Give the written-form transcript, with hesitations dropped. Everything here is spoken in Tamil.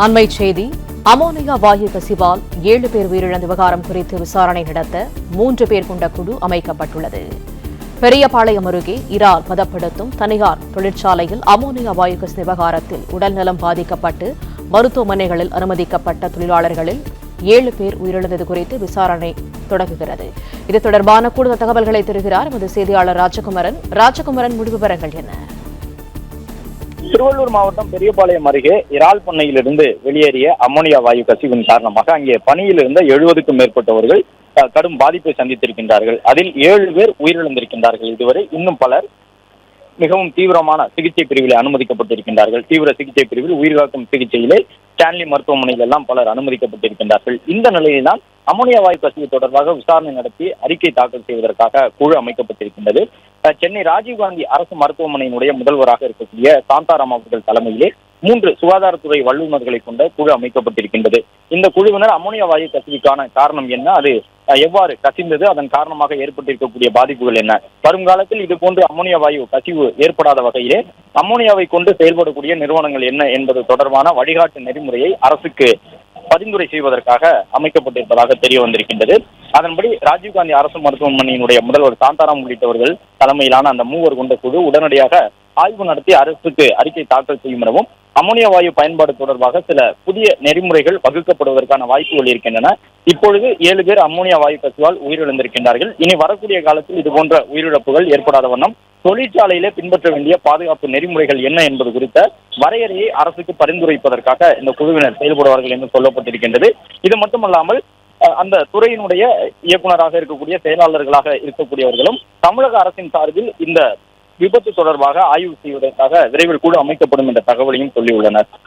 அண்மை செய்தி. அமோனியா வாயு கசிவால் 7 பேர் உயிரிழந்த விவகாரம் குறித்து விசாரணை நடத்த 3 பேர் கொண்ட குழு அமைக்கப்பட்டுள்ளது. பெரியபாளையம் அருகே இறால் பதப்படுத்தும் தனியார் தொழிற்சாலையில் அமோனியா வாயு கசிவு விவகாரத்தில் உடல்நலம் பாதிக்கப்பட்டு மருத்துவமனைகளில் அனுமதிக்கப்பட்ட தொழிலாளர்களில் 7 பேர் உயிரிழந்தது குறித்து விசாரணை தொடங்குகிறது. இது தொடர்பான கூடுதல் தகவல்களை தருகிறார் எமது செய்தியாளர் ராஜகுமரன். முழு விவரங்கள் என்ன? திருவள்ளூர் மாவட்டம் பெரியபாளையம் அருகே இறால் பண்ணையிலிருந்து வெளியேறிய அமோனியா வாயு கசிவின் காரணமாக அங்கே பணியில் இருந்த 70க்கும் மேற்பட்டவர்கள் கடும் பாதிப்பை சந்தித்திருக்கின்றார்கள். அதில் 7 பேர் உயிரிழந்திருக்கின்றார்கள். இதுவரை இன்னும் பலர் மிகவும் தீவிரமான சிகிச்சை பிரிவில் அனுமதிக்கப்பட்டிருக்கின்றார்கள். தீவிர சிகிச்சை பிரிவில் உயிர்காக்கும் சிகிச்சையிலே ஸ்டான்லி மருத்துவமனையில் எல்லாம் பலர் அனுமதிக்கப்பட்டிருக்கின்றார்கள். இந்த நிலையில்தான் அமோனியா வாயு கசிவு தொடர்பாக விசாரணை நடத்தி அறிக்கை தாக்கல் செய்வதற்காக குழு அமைக்கப்பட்டிருக்கின்றது. சென்னை ராஜீவ்காந்தி அரசு மருத்துவமனையினுடைய முதல்வராக இருக்கக்கூடிய சாந்தாராம் அவர்கள் தலைமையிலே 3 சுகாதாரத்துறை வல்லுநர்களை கொண்ட குழு அமைக்கப்பட்டிருக்கின்றது. இந்த குழுவினர் அமோனியா வாயு கசிவுக்கான காரணம் என்ன, அது எவ்வாறு கசிந்தது, அதன் காரணமாக ஏற்பட்டிருக்கக்கூடிய பாதிப்புகள் என்ன, வருங்காலத்தில் இது போன்று அமோனியா வாயு கசிவு ஏற்படாத வகையிலே அமோனியாவை கொண்டு செயல்படக்கூடிய நிறுவனங்கள் என்ன என்பது தொடர்பான வழிகாட்டு நெறிமுறையை அரசுக்கு பரிந்துரை செய்வதற்காக அமைக்கப்பட்டிருப்பதாக தெரிய வந்திருக்கின்றது. அதன்படி ராஜீவ்காந்தி அரசு மருத்துவமனையினுடைய முதல்வர் சாந்தாராம் உள்ளிட்டவர்கள் தலைமையிலான அந்த 3 கொண்ட குழு உடனடியாக ஆய்வு நடத்தி அரசுக்கு அறிக்கை தாக்கல் செய்யும் எனவும் அமோனியா வாயு பயன்பாடு தொடர்பாக சில புதிய நெறிமுறைகள் வகுக்கப்படுவதற்கான வாய்ப்புகள் இருக்கின்றன. இப்பொழுது 7 பேர் அமோனியா வாயு கசிவால் உயிரிழந்திருக்கின்றார்கள். இனி வரக்கூடிய காலத்தில் இது போன்ற உயிரிழப்புகள் ஏற்படாத வண்ணம் தொழிற்சாலையிலே பின்பற்ற வேண்டிய பாதுகாப்பு நெறிமுறைகள் என்ன என்பது குறித்த வரையறையை அரசுக்கு பரிந்துரைப்பதற்காக இந்த குழுவினர் செயல்படுவார்கள் என்று சொல்லப்பட்டிருக்கின்றது. இது மட்டுமல்லாமல் அந்த துறையினுடைய இயக்குநராக இருக்கக்கூடிய செயலாளர்களாக இருக்கக்கூடியவர்களும் தமிழக அரசின் சார்பில் இந்த விபத்து தொடர்பாக ஆய்வு செய்வதற்காக விரைவில் குழு அமைக்கப்படும் என்ற தகவலையும் சொல்லியுள்ளனர்.